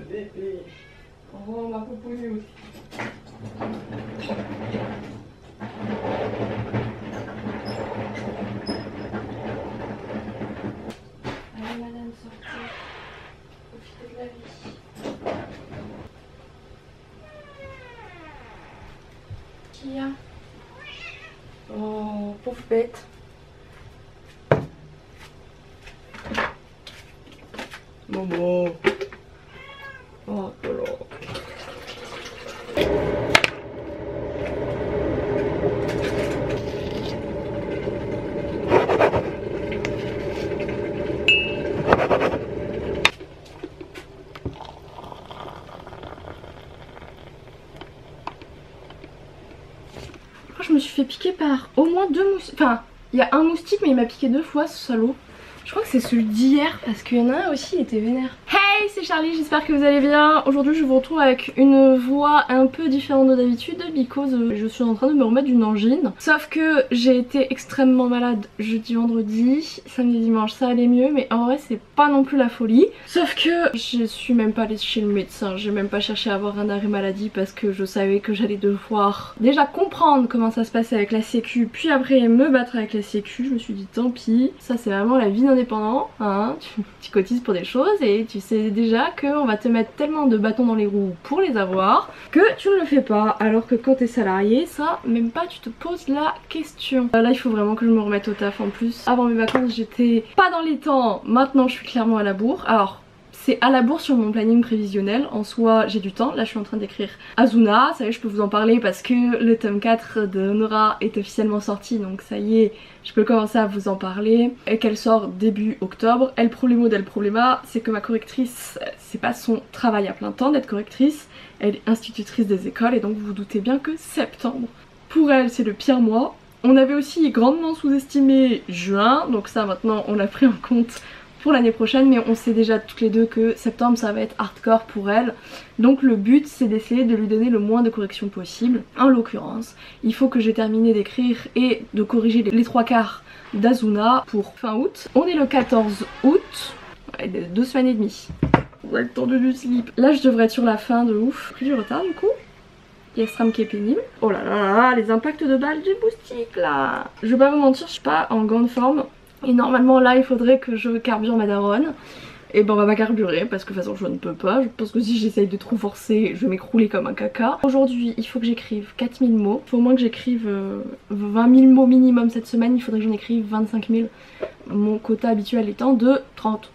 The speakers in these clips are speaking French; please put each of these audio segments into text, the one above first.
bébé. Oh ma poupouille. Allez madame, sortez. Profitez de la vie. Qui a? Oh, pauvre bête. Momo. Oh là là. Je me suis fait piquer par au moins 2 moustiques. Enfin, il y a un moustique, mais il m'a piqué 2 fois, ce salaud. Je crois que c'est celui d'hier, parce qu'il y en a un aussi, il était vénère. Hey, c'est Charlie, j'espère que vous allez bien. Aujourd'hui, je vous retrouve avec une voix un peu différente de d'habitude, because je suis en train de me remettre d'une angine. Sauf que j'ai été extrêmement malade jeudi, vendredi, samedi, dimanche, ça allait mieux, mais en vrai, c'est pas non plus la folie. Sauf que je suis même pas allée chez le médecin, j'ai même pas cherché à avoir un arrêt maladie parce que je savais que j'allais devoir déjà comprendre comment ça se passe avec la sécu, puis après me battre avec la sécu. Je me suis dit tant pis, ça c'est vraiment la vie d'indépendant, hein, tu cotises pour des choses et tu sais déjà qu'on va te mettre tellement de bâtons dans les roues pour les avoir que tu ne le fais pas, alors que quand t'es salarié, ça même pas tu te poses la question. Là il faut vraiment que je me remette au taf en plus. Avant mes vacances j'étais pas dans les temps, maintenant je suis clairement à la bourre. Alors c'est à la bourre sur mon planning prévisionnel, en soi j'ai du temps. Là je suis en train d'écrire Azuna, ça y est je peux vous en parler parce que le tome 4 de Nora est officiellement sorti, donc ça y est je peux commencer à vous en parler. Et qu'elle sort début octobre. El problemo del problema, c'est que ma correctrice, c'est pas son travail à plein temps d'être correctrice, elle est institutrice des écoles et donc vous vous doutez bien que septembre, pour elle c'est le pire mois. On avait aussi grandement sous-estimé juin, donc ça maintenant on l'a pris en compte pour l'année prochaine, mais on sait déjà toutes les deux que septembre ça va être hardcore pour elle. Donc le but c'est d'essayer de lui donner le moins de corrections possible. En l'occurrence, il faut que j'ai terminé d'écrire et de corriger les 3/4 d'Azuna pour fin août. On est le 14 août, 2 semaines et demie. Ouais, le temps de du slip. Là je devrais être sur la fin de ouf. Pris du retard du coup. Il y a Stram qui est pénible. Oh là là là, les impacts de balles du moustique là. Je vais pas vous mentir, je suis pas en grande forme. Et normalement là il faudrait que je carbure ma daronne. Et ben on va pas carburer parce que de toute façon je ne peux pas. Je pense que si j'essaye de trop forcer je vais m'écrouler comme un caca. Aujourd'hui il faut que j'écrive 4000 mots. Il faut au moins que j'écrive 20 000 mots minimum cette semaine. Il faudrait que j'en écrive 25 000. Mon quota habituel étant de 30.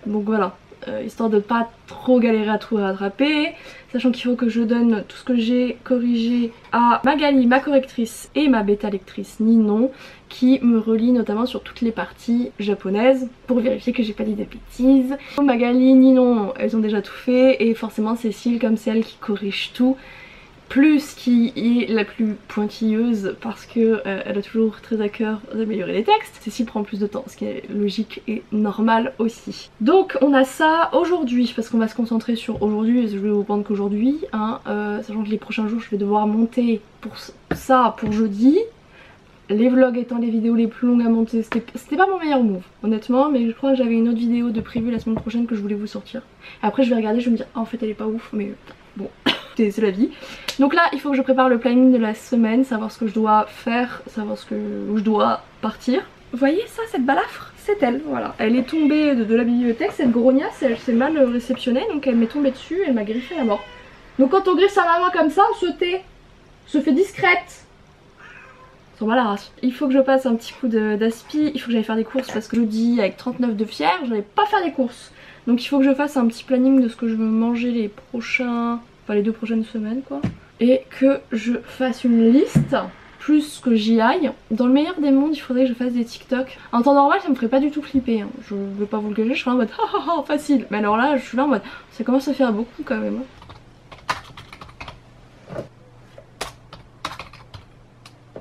Donc voilà. Histoire de pas trop galérer à tout rattraper, sachant qu'il faut que je donne tout ce que j'ai corrigé à Magali, ma correctrice, et ma bêta lectrice Ninon, qui me relie notamment sur toutes les parties japonaises pour vérifier que j'ai pas dit de bêtises. Magali, Ninon, elles ont déjà tout fait, et forcément Cécile, comme c'est elle qui corrige tout, plus qui est la plus pointilleuse parce que elle a toujours très à cœur d'améliorer les textes. Cécile prend plus de temps, ce qui est logique et normal aussi. Donc on a ça aujourd'hui parce qu'on va se concentrer sur aujourd'hui et je vais vous prendre qu'aujourd'hui, hein, sachant que les prochains jours je vais devoir monter pour ça pour jeudi. Les vlogs étant les vidéos les plus longues à monter, c'était pas mon meilleur move honnêtement, mais je crois que j'avais une autre vidéo de prévue la semaine prochaine que je voulais vous sortir. Après je vais regarder, je vais me dire oh, en fait elle est pas ouf, mais bon c'est la vie. Donc là il faut que je prépare le planning de la semaine, savoir ce que je dois faire, savoir où je dois partir. Vous voyez ça, cette balafre, c'est elle, voilà. Elle est tombée de la bibliothèque, cette grognasse, elle s'est mal réceptionnée, donc elle m'est tombée dessus, elle m'a griffé la mort. Donc quand on griffe sa maman comme ça, on se tait, on se fait discrète. S'en bat la race. Il faut que je passe un petit coup d'aspi, il faut que j'aille faire des courses parce que jeudi avec 39 de fièvre, je n'allais pas faire des courses. Donc il faut que je fasse un petit planning de ce que je veux manger les prochains... Enfin les 2 prochaines semaines quoi. Et que je fasse une liste, plus que j'y aille. Dans le meilleur des mondes il faudrait que je fasse des TikTok. En temps normal ça me ferait pas du tout flipper, hein. Je veux pas vous le cacher, je serais en mode ah facile. Mais alors là je suis là en mode ça commence à faire beaucoup quand même.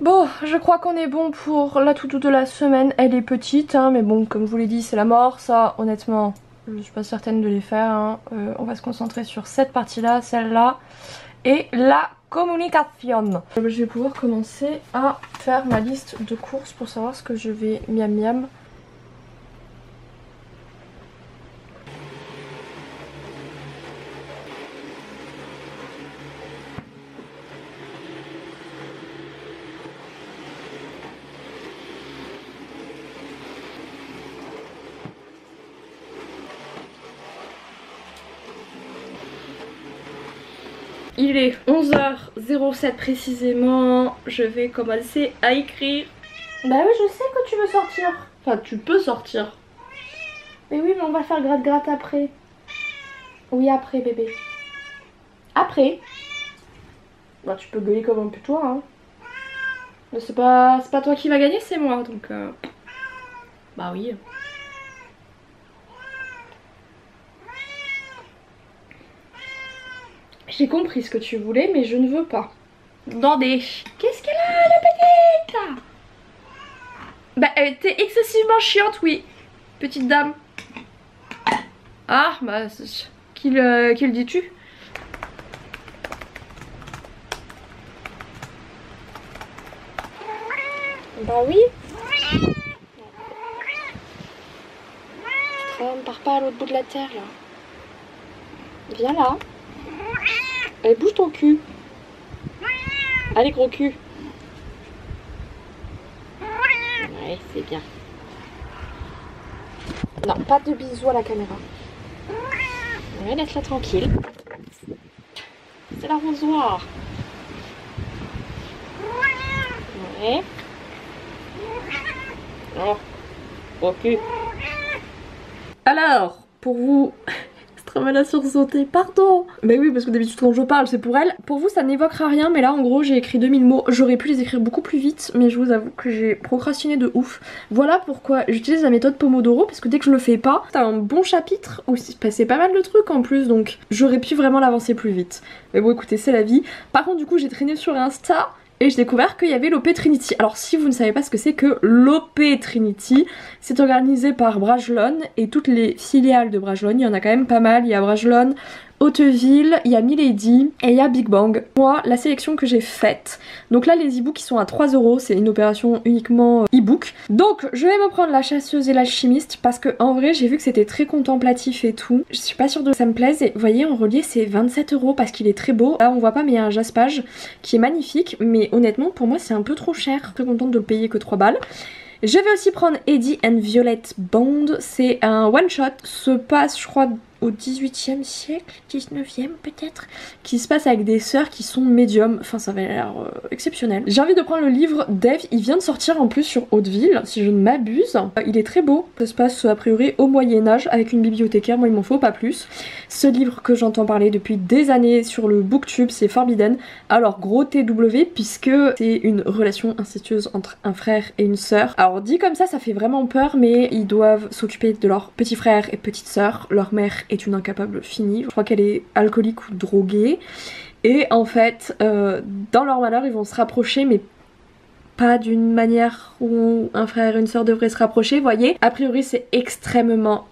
Bon, je crois qu'on est bon pour la toutou de la semaine. Elle est petite, hein, mais bon, comme je vous l'ai dit, c'est la mort. Ça, honnêtement, je suis pas certaine de les faire. Hein. On va se concentrer sur cette partie-là, celle-là, et la communication. Je vais pouvoir commencer à faire ma liste de courses pour savoir ce que je vais miam miam. Il est 11h07 précisément. Je vais commencer à écrire. Bah oui, je sais que tu veux sortir. Enfin, tu peux sortir. Mais oui, mais on va faire gratte-gratte après. Oui, après bébé. Après. Bah tu peux gueuler comme un putois hein. Mais c'est pas toi qui va gagner, c'est moi donc bah oui. J'ai compris ce que tu voulais mais je ne veux pas. Attendez. Qu'est-ce qu'elle a la petite? Bah elle était excessivement chiante oui. Petite dame. Ah bah qui le dis-tu? Bah oui. On part pas à l'autre bout de la terre là. Viens là. Allez bouge ton cul. Allez gros cul. Ouais c'est bien. Non pas de bisous à la caméra. Ouais laisse-la tranquille. C'est l'arrosoir. Ouais. Oh. Ok. Alors, pour vous... Extrêmement sursauté, pardon. Mais oui, parce que d'habitude quand je parle, c'est pour elle. Pour vous, ça n'évoquera rien, mais là, en gros, j'ai écrit 2000 mots. J'aurais pu les écrire beaucoup plus vite, mais je vous avoue que j'ai procrastiné de ouf. Voilà pourquoi j'utilise la méthode Pomodoro, parce que dès que je le fais pas, t'as un bon chapitre où il se passait pas mal de trucs en plus, donc j'aurais pu vraiment l'avancer plus vite. Mais bon, écoutez, c'est la vie. Par contre, du coup, j'ai traîné sur Insta... et j'ai découvert qu'il y avait l'OP Trinity. Alors si vous ne savez pas ce que c'est que l'OP Trinity, c'est organisé par Brajlon et toutes les filiales de Brajlon, il y en a quand même pas mal, il y a Brajlon, Hauteville, il y a Milady et il y a Big Bang. Moi, la sélection que j'ai faite, donc là les e-books ils sont à 3 €, c'est une opération uniquement e-book. Donc je vais me prendre la chasseuse et l'alchimiste parce que en vrai j'ai vu que c'était très contemplatif et tout. Je suis pas sûre de que ça me plaise et vous voyez en relié c'est 27 € parce qu'il est très beau. Là on voit pas mais il y a un jaspage qui est magnifique mais honnêtement pour moi c'est un peu trop cher. Très contente de le payer que 3 balles. Je vais aussi prendre Eddie and Violet Bond, c'est un one shot, se passe je crois au 18e siècle, 19e peut-être, qui se passe avec des sœurs qui sont médiums, enfin ça avait l'air exceptionnel. J'ai envie de prendre le livre d'Eve, il vient de sortir en plus sur Hauteville, si je ne m'abuse. Il est très beau, ça se passe a priori au Moyen-Âge avec une bibliothécaire, moi il m'en faut pas plus. Ce livre que j'entends parler depuis des années sur le booktube, c'est Forbidden. Alors gros TW puisque c'est une relation incestueuse entre un frère et une sœur. Alors dit comme ça fait vraiment peur mais ils doivent s'occuper de leur petit frère et petite sœur, leur mère est une incapable finie, je crois qu'elle est alcoolique ou droguée et en fait dans leur malheur ils vont se rapprocher mais pas d'une manière où un frère et une sœur devraient se rapprocher, voyez. A priori c'est extrêmement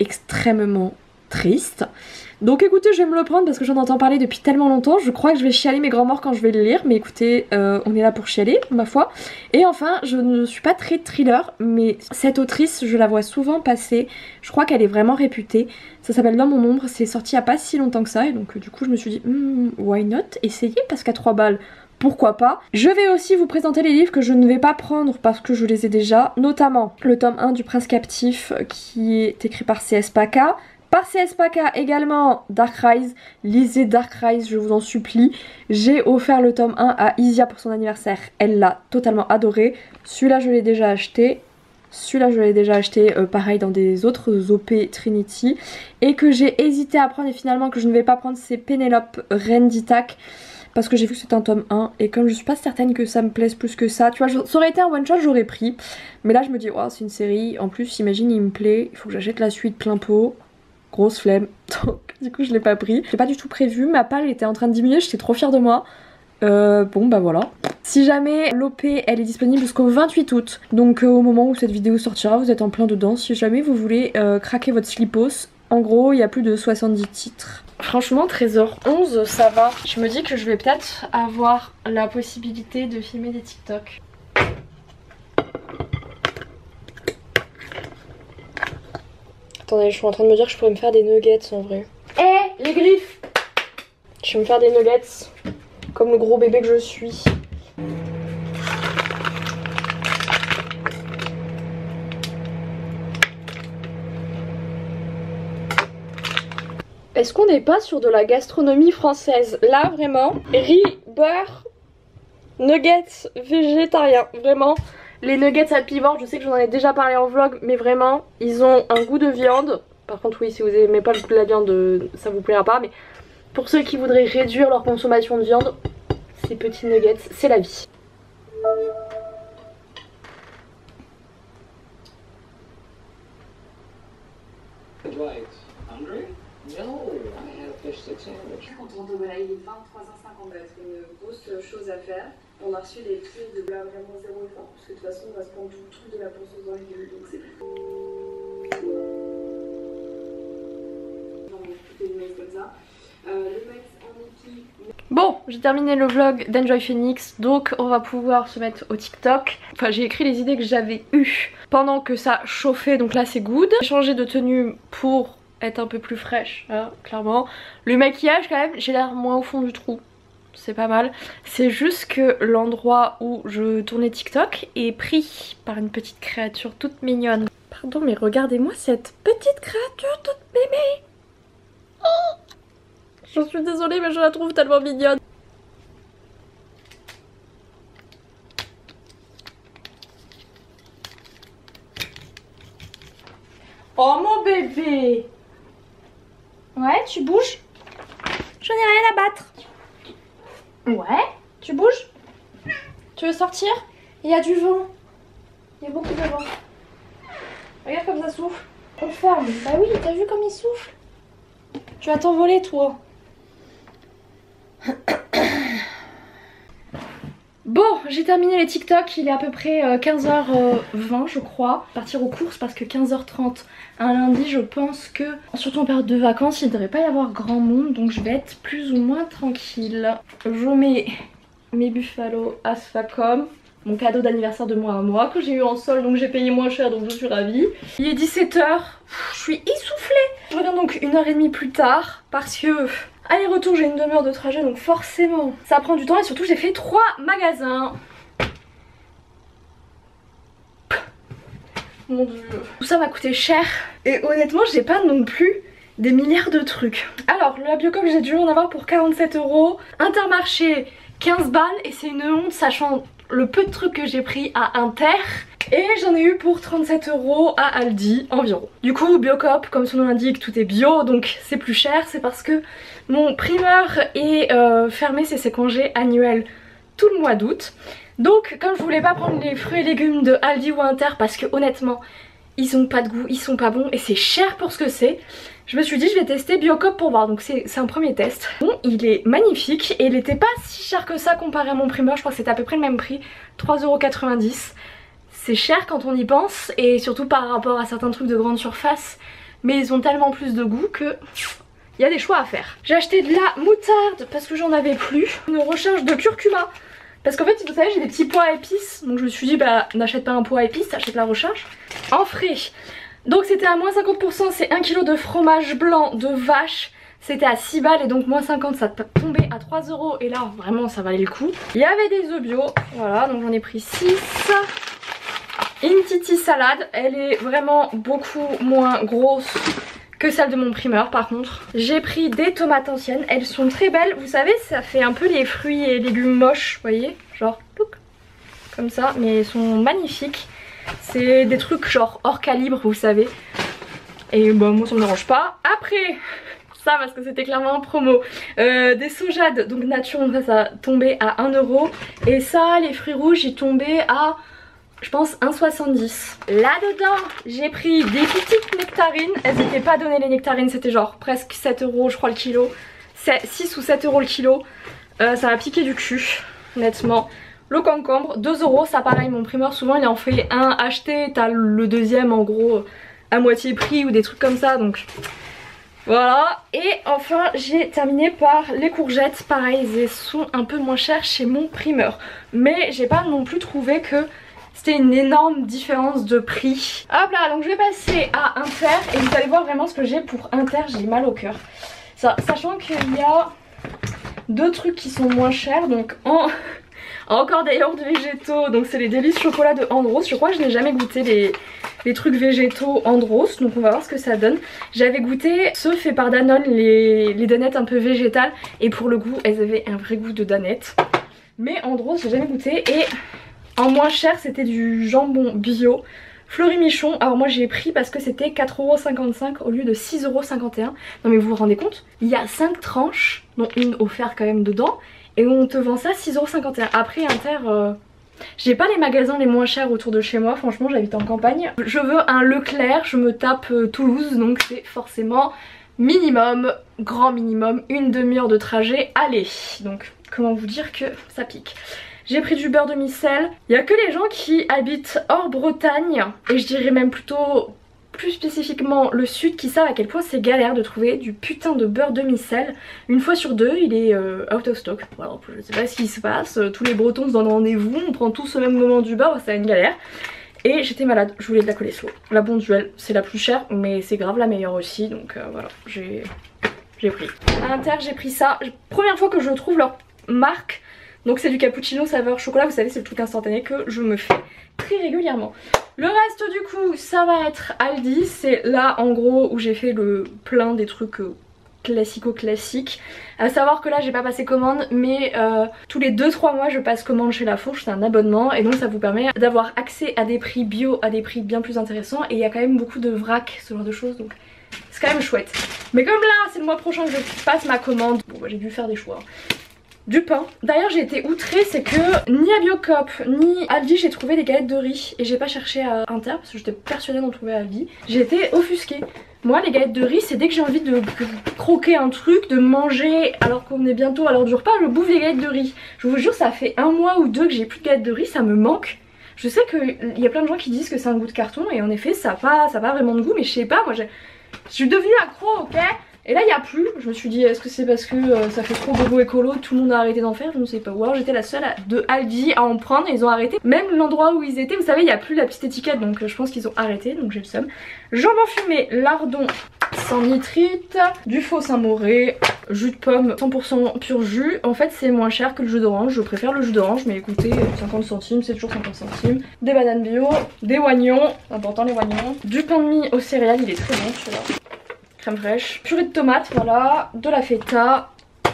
triste. Donc écoutez, je vais me le prendre parce que j'en entends parler depuis tellement longtemps. Je crois que je vais chialer mes grands morts quand je vais le lire. Mais écoutez, on est là pour chialer, ma foi. Et enfin, je ne suis pas très thriller, mais cette autrice, je la vois souvent passer. Je crois qu'elle est vraiment réputée. Ça s'appelle Dans mon ombre, c'est sorti il n'y a pas si longtemps que ça. Et donc du coup, je me suis dit, why not? Essayez parce qu'à 3 balles... pourquoi pas. Je vais aussi vous présenter les livres que je ne vais pas prendre parce que je les ai déjà, notamment le tome 1 du Prince Captif qui est écrit par C.S. Paca. Par C.S. Paca également Dark Rise, lisez Dark Rise je vous en supplie. J'ai offert le tome 1 à Isia pour son anniversaire, elle l'a totalement adoré. Celui-là je l'ai déjà acheté. Celui-là je l'ai déjà acheté pareil dans des autres OP Trinity. Et que j'ai hésité à prendre et finalement que je ne vais pas prendre c'est Pénélope Reine d'Ithaque. Parce que j'ai vu que c'était un tome 1 et comme je suis pas certaine que ça me plaise plus que ça, tu vois, ça aurait été un one shot j'aurais pris. Mais là je me dis, oh c'est une série, en plus imagine il me plaît, il faut que j'achète la suite plein pot. Grosse flemme, donc du coup je l'ai pas pris. J'ai pas du tout prévu, ma palle était en train de diminuer, j'étais trop fière de moi. Bon bah voilà. Si jamais l'OP elle est disponible jusqu'au 28 août, donc au moment où cette vidéo sortira, vous êtes en plein dedans. Si jamais vous voulez craquer votre slipos, en gros il y a plus de 70 titres. Franchement 13h11 ça va. Je me dis que je vais peut-être avoir la possibilité de filmer des TikTok. Attendez, je suis en train de me dire que je pourrais me faire des nuggets en vrai. Eh les griffes! Je vais me faire des nuggets comme le gros bébé que je suis. Est-ce qu'on n'est pas sur de la gastronomie française? Là vraiment, riz, beurre, nuggets végétariens, vraiment. Les nuggets à pivot, je sais que j'en ai déjà parlé en vlog, mais vraiment, ils ont un goût de viande. Par contre oui, si vous n'aimez pas le goût de la viande, ça vous plaira pas, mais pour ceux qui voudraient réduire leur consommation de viande, ces petits nuggets, c'est la vie. Quand on tombe là, il est 23h50, ça va être une grosse chose à faire. On a reçu les prix de là vraiment zéro effort, parce que de toute façon on va se prendre tout le truc de la ponceuse dans les gueules, donc c'est plus. Bon, j'ai terminé le vlog d'Enjoy Phoenix, donc on va pouvoir se mettre au TikTok. Enfin, j'ai écrit les idées que j'avais eues pendant que ça chauffait, donc là c'est good. J'ai changé de tenue pour être un peu plus fraîche, hein, clairement. Le maquillage quand même, j'ai l'air moins au fond du trou. C'est pas mal. C'est juste que l'endroit où je tournais TikTok est pris par une petite créature toute mignonne. Pardon, mais regardez-moi cette petite créature toute mémée. Oh, je suis désolée, mais je la trouve tellement mignonne. Oh mon bébé. Ouais, tu bouges? J'en ai rien à battre. Ouais, tu bouges? Tu veux sortir? Il y a du vent. Il y a beaucoup de vent. Regarde comme ça souffle. On ferme. Bah oui, t'as vu comme il souffle? Tu vas t'envoler toi. Bon, j'ai terminé les TikTok, il est à peu près 15h20 je crois. Partir aux courses parce que 15h30 un lundi, je pense que, surtout en période de vacances, il ne devrait pas y avoir grand monde, donc je vais être plus ou moins tranquille. Je mets mes Buffalo Asfacom, mon cadeau d'anniversaire de moi à moi, que j'ai eu en solde, donc j'ai payé moins cher, donc je suis ravie. Il est 17h, je suis essoufflée. Je reviens donc 1h30 plus tard parce que aller-retour, j'ai une demi-heure de trajet, donc forcément ça prend du temps, et surtout j'ai fait 3 magasins. Mon dieu. Tout ça m'a coûté cher et honnêtement j'ai pas non plus des milliards de trucs. Alors la Biocop, j'ai dû en avoir pour 47 €, Intermarché 15 balles, et c'est une honte sachant le peu de trucs que j'ai pris à Inter. Et j'en ai eu pour 37 € à Aldi environ. Du coup Biocop, comme son nom l'indique, tout est bio, donc c'est plus cher. C'est parce que mon primeur est fermé, c'est ses congés annuels tout le mois d'août. Donc comme je voulais pas prendre les fruits et légumes de Aldi ou Inter parce que honnêtement ils ont pas de goût, ils sont pas bons et c'est cher pour ce que c'est, je me suis dit je vais tester Biocop pour voir. Donc c'est un premier test. Bon, il est magnifique et il était pas si cher que ça comparé à mon primeur. Je crois que c'était à peu près le même prix, 3,90 €. C'est cher quand on y pense, et surtout par rapport à certains trucs de grande surface, mais ils ont tellement plus de goût que il y a des choix à faire. J'ai acheté de la moutarde parce que j'en avais plus, une recharge de curcuma parce qu'en fait vous savez j'ai des petits pois à épices, donc je me suis dit bah n'achète pas un pois à épices, t'achètes la recharge en frais. Donc c'était à moins 50%, c'est 1 kg de fromage blanc de vache, c'était à 6 balles, et donc moins 50 ça tombait à 3 €, et là vraiment ça valait le coup. Il y avait des œufs bio, voilà, donc j'en ai pris 6. Une titi salade, elle est vraiment beaucoup moins grosse que celle de mon primeur par contre. J'ai pris des tomates anciennes, elles sont très belles, vous savez ça fait un peu les fruits et légumes moches, vous voyez, genre pouc, comme ça, mais elles sont magnifiques. C'est des trucs genre hors calibre vous savez, et bah moi ça me dérange pas. Après ça parce que c'était clairement en promo, des sojades donc nature, donc ça tombait à 1 €, et ça les fruits rouges ils tombaient à je pense 1,70 €. Là dedans j'ai pris des petites nectarines, elles n'étaient pas données les nectarines, c'était genre presque 7 € je crois le kilo, 6 ou 7 € le kilo. Ça m'a piqué du cul honnêtement. Le concombre 2 €, ça pareil mon primeur souvent il en fait un acheté, t'as le deuxième en gros à moitié prix ou des trucs comme ça, donc voilà. Et enfin j'ai terminé par les courgettes, pareil elles sont un peu moins chères chez mon primeur, mais j'ai pas non plus trouvé que c'était une énorme différence de prix. Hop là, donc je vais passer à Inter et vous allez voir vraiment ce que j'ai pour Inter, j'ai mal au cœur. Sachant qu'il y a deux trucs qui sont moins chers, donc Encore des yaourts végétaux, donc c'est les délices chocolat de Andros. Je crois que je n'ai jamais goûté les trucs végétaux Andros, donc on va voir ce que ça donne. J'avais goûté ceux faits par Danone, les danettes un peu végétales, et pour le goût elles avaient un vrai goût de danettes. Mais Andros j'ai jamais goûté, et en moins cher c'était du jambon bio Fleury Michon. Alors moi j'ai pris parce que c'était 4,55€ au lieu de 6,51€. Non mais vous vous rendez compte, il y a 5 tranches, dont une offerte quand même dedans, et on te vend ça 6,51€. Après Inter, j'ai pas les magasins les moins chers autour de chez moi, franchement j'habite en campagne. Je veux un Leclerc, je me tape Toulouse, donc c'est forcément minimum, grand minimum, une demi-heure de trajet aller. Donc comment vous dire que ça pique. J'ai pris du beurre de micelle. Il n'y a que les gens qui habitent hors Bretagne, et je dirais même plutôt plus spécifiquement le sud, qui savent à quel point c'est galère de trouver du putain de beurre de micelle. Une fois sur deux il est out of stock. Voilà, je sais pas ce qui se passe, tous les Bretons se donnent rendez-vous, on prend tous au même moment du beurre, c'est une galère. Et j'étais malade, je voulais de la Coleslaw. La Bonduelle, c'est la plus chère mais c'est grave la meilleure aussi, donc voilà, j'ai pris. À Inter j'ai pris ça, première fois que je trouve leur marque. Donc c'est du cappuccino saveur chocolat, vous savez c'est le truc instantané que je me fais très régulièrement. Le reste du coup ça va être Aldi, c'est là en gros où j'ai fait le plein des trucs classico-classiques. À savoir que là j'ai pas passé commande, mais tous les 2-3 mois je passe commande chez La Fourche, c'est un abonnement, et donc ça vous permet d'avoir accès à des prix bio, à des prix bien plus intéressants, et il y a quand même beaucoup de vrac, ce genre de choses, donc c'est quand même chouette. Mais comme là c'est le mois prochain que je passe ma commande, bon bah, j'ai dû faire des choix. Du pain. D'ailleurs j'ai été outrée, c'est que ni à Biocoop ni à Aldi j'ai trouvé des galettes de riz, et j'ai pas cherché à Inter parce que j'étais persuadée d'en trouver à Aldi. J'ai été offusquée. Moi les galettes de riz c'est dès que j'ai envie de croquer un truc, de manger alors qu'on est bientôt à l'heure du repas, je bouffe des galettes de riz. Je vous jure ça fait 1 mois ou 2 que j'ai plus de galettes de riz, ça me manque. Je sais qu'il y a plein de gens qui disent que c'est un goût de carton, et en effet ça a pas vraiment de goût, mais je sais pas, moi je suis devenue accro, ok. Et là il n'y a plus, je me suis dit est-ce que c'est parce que ça fait trop bobo écolo, tout le monde a arrêté d'en faire, je ne sais pas. Ou alors j'étais la seule de Aldi à en prendre et ils ont arrêté. Même l'endroit où ils étaient, vous savez il n'y a plus la petite étiquette, donc je pense qu'ils ont arrêté, donc j'ai le seum. Jambon fumé, lardon sans nitrite, du faux Saint-Mauré, jus de pomme 100% pur jus. En fait c'est moins cher que le jus d'orange, je préfère le jus d'orange, mais écoutez 50 centimes, c'est toujours 50 centimes. Des bananes bio, des oignons, important les oignons, du pain de mie aux céréales, il est très bon celui-là. Crème fraîche, purée de tomates, voilà, de la feta,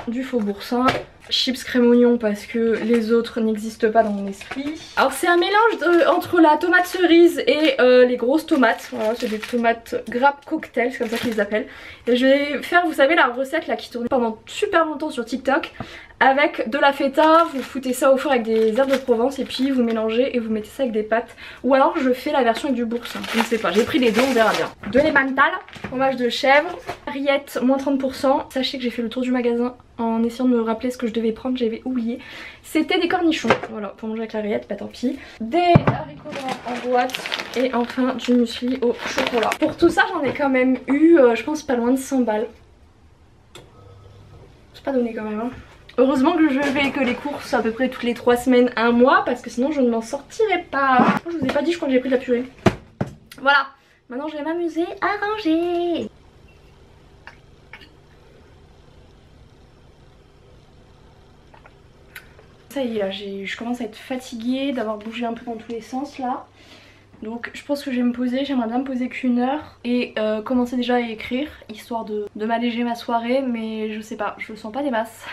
du faux boursin, chips crème oignon parce que les autres n'existent pas dans mon esprit. Alors c'est un mélange entre la tomate cerise et les grosses tomates, voilà, c'est des tomates grappe cocktail, c'est comme ça qu'ils les appellent. Et je vais faire, vous savez, la recette là qui tournait pendant super longtemps sur TikTok. Avec de la feta, vous foutez ça au four avec des herbes de Provence et puis vous mélangez et vous mettez ça avec des pâtes. Ou alors je fais la version avec du boursin, je ne sais pas, j'ai pris les deux, on verra bien. De l'emmental, fromage de chèvre, rillettes moins 30%. Sachez que j'ai fait le tour du magasin en essayant de me rappeler ce que je devais prendre, j'avais oublié. C'était des cornichons, voilà, pour manger avec la rillette, pas tant pis. Des haricots blancs en boîte et enfin du muesli au chocolat. Pour tout ça j'en ai quand même eu, je pense pas loin de 100 balles. C'est pas donné quand même hein. Heureusement que je fais que les courses à peu près toutes les 3 semaines, 1 mois, parce que sinon je ne m'en sortirais pas. Je vous ai pas dit, je crois que j'ai pris de la purée. Voilà, maintenant je vais m'amuser à ranger. Ça y est là, je commence à être fatiguée d'avoir bougé un peu dans tous les sens là. Donc je pense que je vais me poser, j'aimerais bien me poser qu'1 heure et commencer déjà à écrire, histoire de m'alléger ma soirée, mais je sais pas, je le sens pas des masses.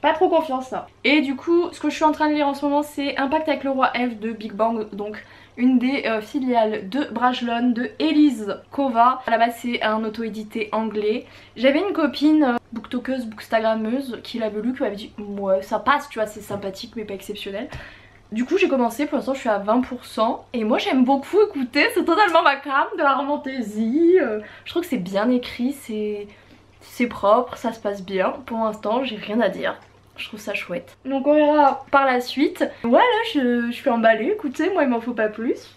Pas trop confiance là. Et du coup ce que je suis en train de lire en ce moment c'est Un pacte avec le roi F de Big Bang, donc une des filiales de Brajlon de Elise Kova. À la base c'est un auto-édité anglais. J'avais une copine booktokeuse, bookstagrammeuse qui l'avait lu, qui m'avait dit ouais ça passe tu vois, c'est sympathique mais pas exceptionnel. Du coup j'ai commencé, pour l'instant je suis à 20% et moi j'aime beaucoup écouter, c'est totalement ma cam, de la romantésie. Je trouve que c'est bien écrit, c'est propre, ça se passe bien. Pour l'instant j'ai rien à dire. Je trouve ça chouette. Donc on verra par la suite. Voilà, je suis emballée, écoutez, moi il m'en faut pas plus.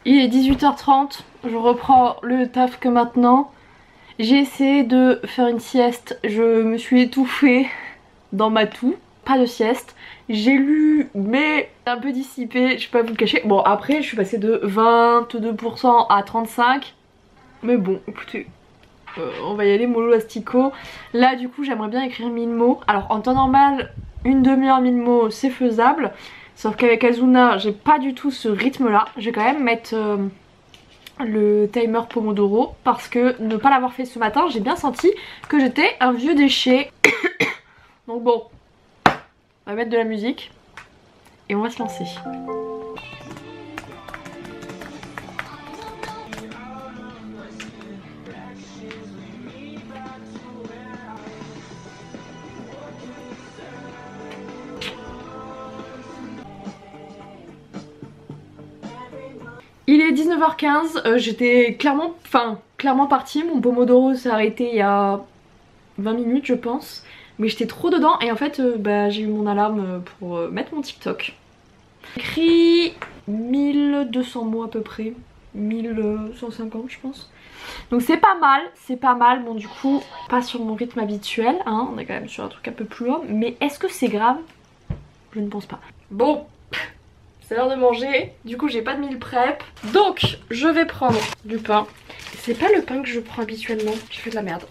Il est 18h30, je reprends le taf que maintenant. J'ai essayé de faire une sieste, je me suis étouffée dans ma toux. pas de sieste. J'ai lu mais un peu dissipé, je vais pas vous le cacher. Bon après je suis passée de 22% à 35%. Mais bon écoutez, on va y aller mollo astico. Là du coup j'aimerais bien écrire 1000 mots. Alors en temps normal, une demi-heure 1000 mots c'est faisable. Sauf qu'avec Azuna j'ai pas du tout ce rythme là. Je vais quand même mettre le timer Pomodoro parce que ne pas l'avoir fait ce matin, j'ai bien senti que j'étais un vieux déchet. Donc bon, on va mettre de la musique et on va se lancer. Il est 19h15, j'étais clairement partie, mon Pomodoro s'est arrêté il y a 20 minutes je pense. Mais j'étais trop dedans et en fait j'ai eu mon alarme pour mettre mon TikTok. J'ai écrit 1200 mots à peu près, 1150 je pense. Donc c'est pas mal, bon du coup pas sur mon rythme habituel, hein, on est quand même sur un truc un peu plus long. Mais est-ce que c'est grave? Je ne pense pas. Bon, c'est l'heure de manger, du coup j'ai pas de meal prep. Donc je vais prendre du pain. C'est pas le pain que je prends habituellement, j'ai fait de la merde.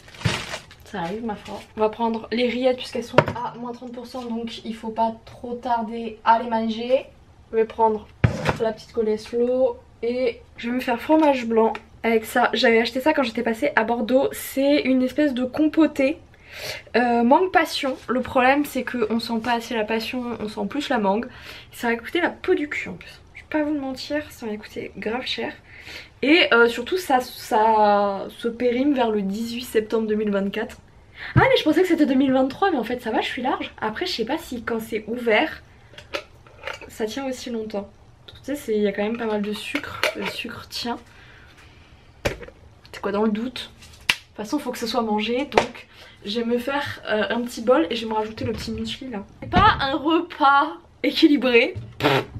Ça arrive ma foi. On va prendre les rillettes puisqu'elles sont à moins 30%, donc il faut pas trop tarder à les manger. Je vais prendre la petite coleslaw et je vais me faire fromage blanc avec ça. J'avais acheté ça quand j'étais passée à Bordeaux. C'est une espèce de compoté. Mangue passion. Le problème c'est qu'on sent pas assez la passion, on sent plus la mangue. Ça va coûter la peau du cul en plus. Je vais pas vous le mentir, ça va coûter grave cher. Et surtout ça se périme vers le 18 septembre 2024. Ah mais je pensais que c'était 2023, mais en fait ça va, je suis large. Après je sais pas si quand c'est ouvert ça tient aussi longtemps. Tu sais, il y a quand même pas mal de sucre. Le sucre tient. C'est quoi dans le doute? De toute façon faut que ce soit mangé, donc je vais me faire un petit bol et je vais me rajouter le petit muesli là. C'est pas un repas équilibré,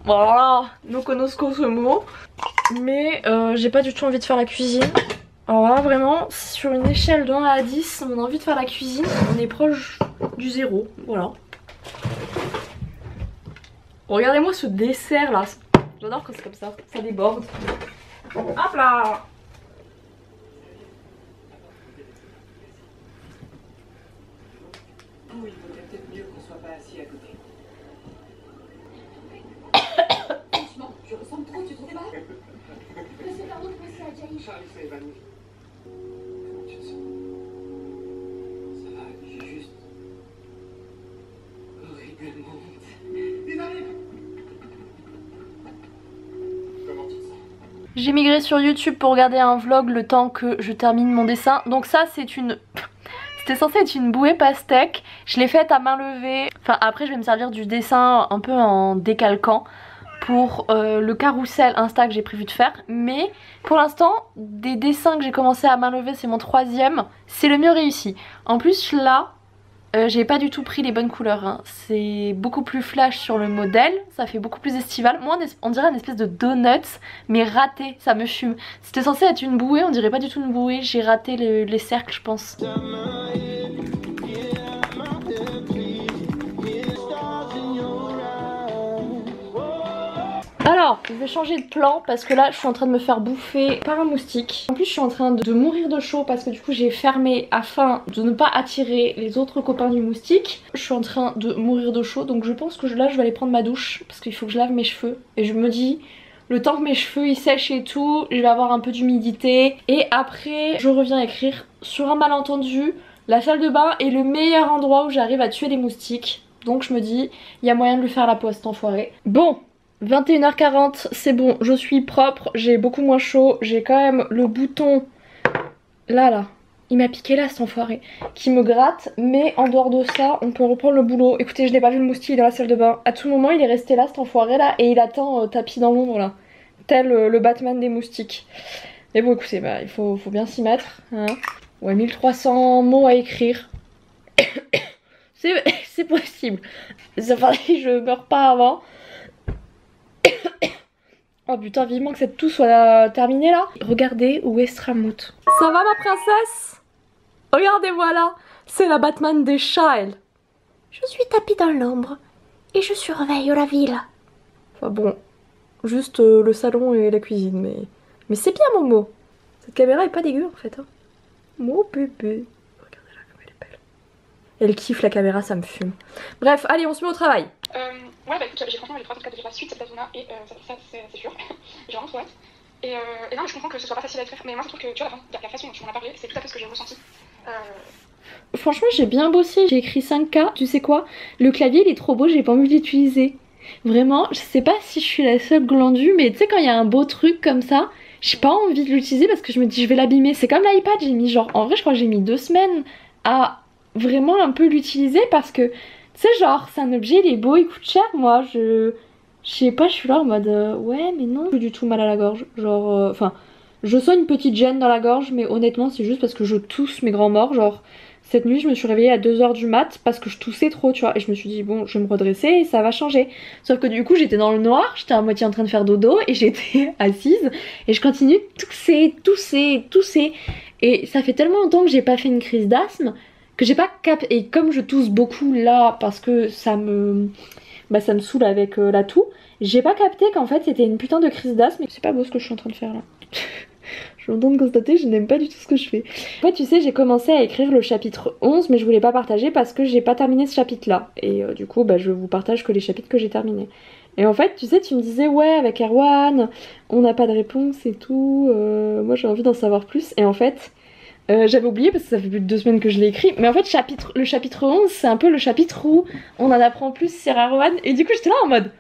voilà, no conosco ce mot, mais j'ai pas du tout envie de faire la cuisine. Alors là vraiment, sur une échelle de 1 à 10, mon envie de faire la cuisine, on est proche du 0, voilà. Regardez-moi ce dessert là, j'adore quand c'est comme ça déborde. Hop là! Il vaudrait peut-être mieux qu'on soit pas assis à côté. Franchement, je ressemble trop, tu trouves pas? Monsieur Pardon, monsieur Adjaï. Charlie s'est évanoui. Comment tu te sens? Ça va, j'ai juste... horriblement honte. Désolé. Comment tu te sens? J'ai migré sur YouTube pour regarder un vlog le temps que je termine mon dessin. Donc ça c'est une... C'était censé être une bouée pastèque, je l'ai faite à main levée. Enfin après je vais me servir du dessin un peu en décalquant pour le carrousel Insta que j'ai prévu de faire. Mais pour l'instant des dessins que j'ai commencé à main levée, c'est mon 3e, c'est le mieux réussi. En plus là j'ai pas du tout pris les bonnes couleurs, hein. C'est beaucoup plus flash sur le modèle, ça fait beaucoup plus estival. Moi on dirait une espèce de donut mais raté, ça me fume. C'était censé être une bouée, on dirait pas du tout une bouée, j'ai raté les cercles je pense. Alors, je vais changer de plan parce que là je suis en train de me faire bouffer par un moustique. En plus je suis en train de mourir de chaud parce que du coup j'ai fermé afin de ne pas attirer les autres copains du moustique. Je suis en train de mourir de chaud, donc je pense que là je vais aller prendre ma douche parce qu'il faut que je lave mes cheveux. Et je me dis, le temps que mes cheveux ils sèchent et tout, je vais avoir un peu d'humidité. Et après je reviens écrire. Sur un malentendu, la salle de bain est le meilleur endroit où j'arrive à tuer les moustiques. Donc je me dis, il y a moyen de lui faire la poste enfoiré. Bon, 21h40, c'est bon, je suis propre, j'ai beaucoup moins chaud, j'ai quand même le bouton là, il m'a piqué là cet enfoiré, qui me gratte, mais en dehors de ça, on peut reprendre le boulot. Écoutez, je n'ai pas vu le moustique dans la salle de bain, à tout moment il est resté là cet enfoiré là, et il attend tapis dans l'ombre là, tel le Batman des moustiques. Mais bon écoutez, il faut bien s'y mettre, hein. Ouais, 1300 mots à écrire, c'est possible, ça fallait que je meure pas avant. Oh putain, vivement que cette toux soit terminée là. Regardez où est Stramout. Ça va ma princesse? Regardez, voilà, c'est la Batman des chats elle. Je suis tapis dans l'ombre et je surveille la ville. Enfin bon, juste le salon et la cuisine, mais c'est bien Momo. Cette caméra est pas dégueu en fait. Hein. Mon bébé. Regardez-la comme elle est belle. Elle kiffe la caméra, ça me fume. Bref, allez, on se met au travail. Ouais, bah écoute, j'ai franchement les 3 trucs à te dire la suite, c'est Azuna et ça c'est sûr. J'ai vraiment trop hâte. Et non, mais je comprends que ce soit pas facile à écrire, mais moi je trouve que tu vois, la façon dont tu m'en as parlé, c'est tout à fait ce que j'ai ressenti. Franchement, j'ai bien bossé, j'ai écrit 5K. Tu sais quoi? Le clavier il est trop beau, j'ai pas envie de l'utiliser. Vraiment, je sais pas si je suis la seule glandue, mais tu sais, quand il y a un beau truc comme ça, j'ai pas envie de l'utiliser parce que je me dis je vais l'abîmer. C'est comme l'iPad, j'ai mis genre, en vrai, je crois que j'ai mis 2 semaines à vraiment un peu l'utiliser parce que, tu sais, genre, c'est un objet, il est beau, il coûte cher. Moi, je sais pas, je suis là en mode ouais, mais non, j'ai du tout mal à la gorge. Genre, enfin, je sens une petite gêne dans la gorge, mais honnêtement, c'est juste parce que je tousse mes grands morts. Genre, cette nuit, je me suis réveillée à 2 h du mat parce que je toussais trop, tu vois. Et je me suis dit, bon, je vais me redresser et ça va changer. Sauf que du coup, j'étais dans le noir, j'étais à moitié en train de faire dodo et j'étais assise. Et je continue de tousser. Et ça fait tellement longtemps que j'ai pas fait une crise d'asthme que j'ai pas capté. Et comme je tousse beaucoup là parce que ça me saoule avec la toux, j'ai pas capté qu'en fait c'était une putain de crise d'asthme. C'est pas beau ce que je suis en train de faire là. Je suis en train de constater, je n'aime pas du tout ce que je fais. En fait, tu sais, j'ai commencé à écrire le chapitre 11, mais je voulais pas partager parce que j'ai pas terminé ce chapitre-là. Et du coup, je vous partage que les chapitres que j'ai terminés. Et en fait, tu sais, tu me disais, ouais, avec Erwan, on n'a pas de réponse et tout. Moi, j'ai envie d'en savoir plus. Et en fait, j'avais oublié parce que ça fait plus de 2 semaines que je l'ai écrit. Mais en fait, le chapitre 11, c'est un peu le chapitre où on en apprend plus sur Erwan. Et du coup, j'étais là en mode...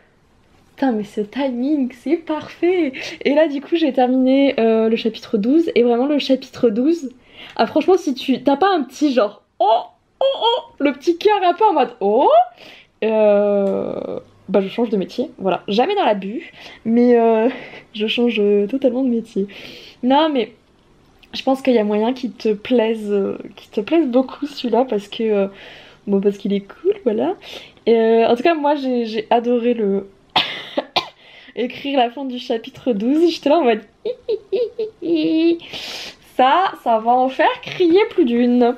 Putain, mais ce timing, c'est parfait! Et là, du coup, j'ai terminé le chapitre 12. Et vraiment, le chapitre 12... Ah, franchement, si tu... T'as pas un petit genre... Oh! Le petit cœur un peu en mode... Oh! Je change de métier. Voilà. Jamais dans l'abus. Mais je change totalement de métier. Non, mais... Je pense qu'il y a moyen qu'il te plaise beaucoup, celui-là. Parce que... parce qu'il est cool, voilà. En tout cas, moi, j'ai adoré écrire la fin du chapitre 12, j'étais là en mode ça va en faire crier plus d'une.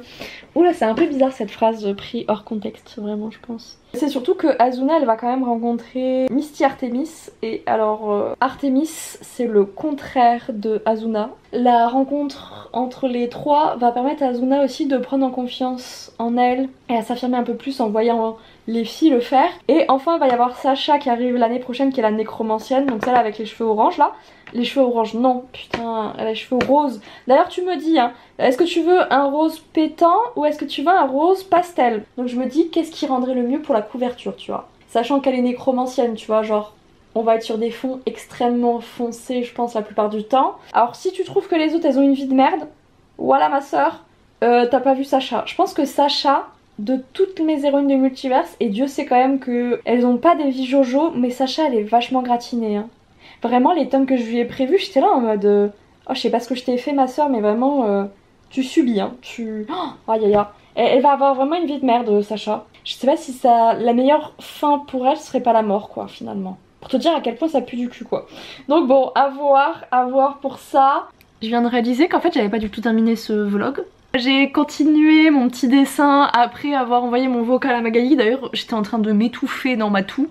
Oula, c'est un peu bizarre cette phrase prise hors contexte, vraiment, je pense. C'est surtout que Azuna, elle va quand même rencontrer Misty Artemis. Et alors, Artemis, c'est le contraire de Azuna. La rencontre entre les trois va permettre à Azuna aussi de prendre en confiance en elle et à s'affirmer un peu plus en voyant les filles le faire. Et enfin, il va y avoir Sacha qui arrive l'année prochaine, qui est la nécromancienne, donc celle avec les cheveux orange là. Les cheveux orange, non, putain, elle a les cheveux roses. D'ailleurs, tu me dis, hein, est-ce que tu veux un rose pétant ou est-ce que tu veux un rose pastel? Donc je me dis, qu'est-ce qui rendrait le mieux pour la couverture, tu vois? Sachant qu'elle est nécromancienne, tu vois, genre, on va être sur des fonds extrêmement foncés, je pense, la plupart du temps. Alors si tu trouves que les autres, elles ont une vie de merde, voilà ma soeur, t'as pas vu Sacha. Je pense que Sacha, de toutes mes héroïnes de multiverse, et Dieu sait quand même qu'elles ont pas des vies Jojo, mais Sacha, elle est vachement gratinée, hein. Vraiment, les tomes que je lui ai prévus, j'étais là en mode oh, je sais pas ce que je t'ai fait, ma soeur, mais vraiment, tu subis, hein. Oh, aïe aïe aïe. Elle va avoir vraiment une vie de merde, Sacha. Je sais pas si la meilleure fin pour elle serait pas la mort, quoi, finalement. Pour te dire à quel point ça pue du cul, quoi. Donc bon, à voir pour ça. Je viens de réaliser qu'en fait, j'avais pas du tout terminé ce vlog. J'ai continué mon petit dessin après avoir envoyé mon vocal à Magali. D'ailleurs, j'étais en train de m'étouffer dans ma toux.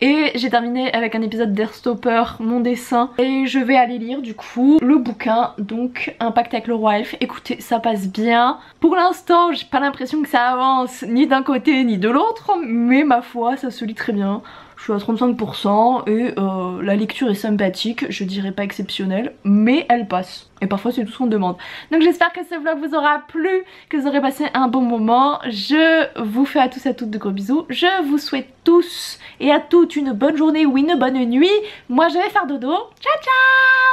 Et j'ai terminé avec un épisode d'Airstopper, mon dessin. Et je vais aller lire du coup le bouquin, donc Un pacte avec le roi elfe. Écoutez, ça passe bien. Pour l'instant, j'ai pas l'impression que ça avance ni d'un côté ni de l'autre. Mais ma foi, ça se lit très bien. Je suis à 35% et la lecture est sympathique, je dirais pas exceptionnelle, mais elle passe. Et parfois c'est tout ce qu'on demande. Donc j'espère que ce vlog vous aura plu, que vous aurez passé un bon moment. Je vous fais à tous et à toutes de gros bisous. Je vous souhaite tous et à toutes une bonne journée ou une bonne nuit. Moi je vais faire dodo. Ciao ciao!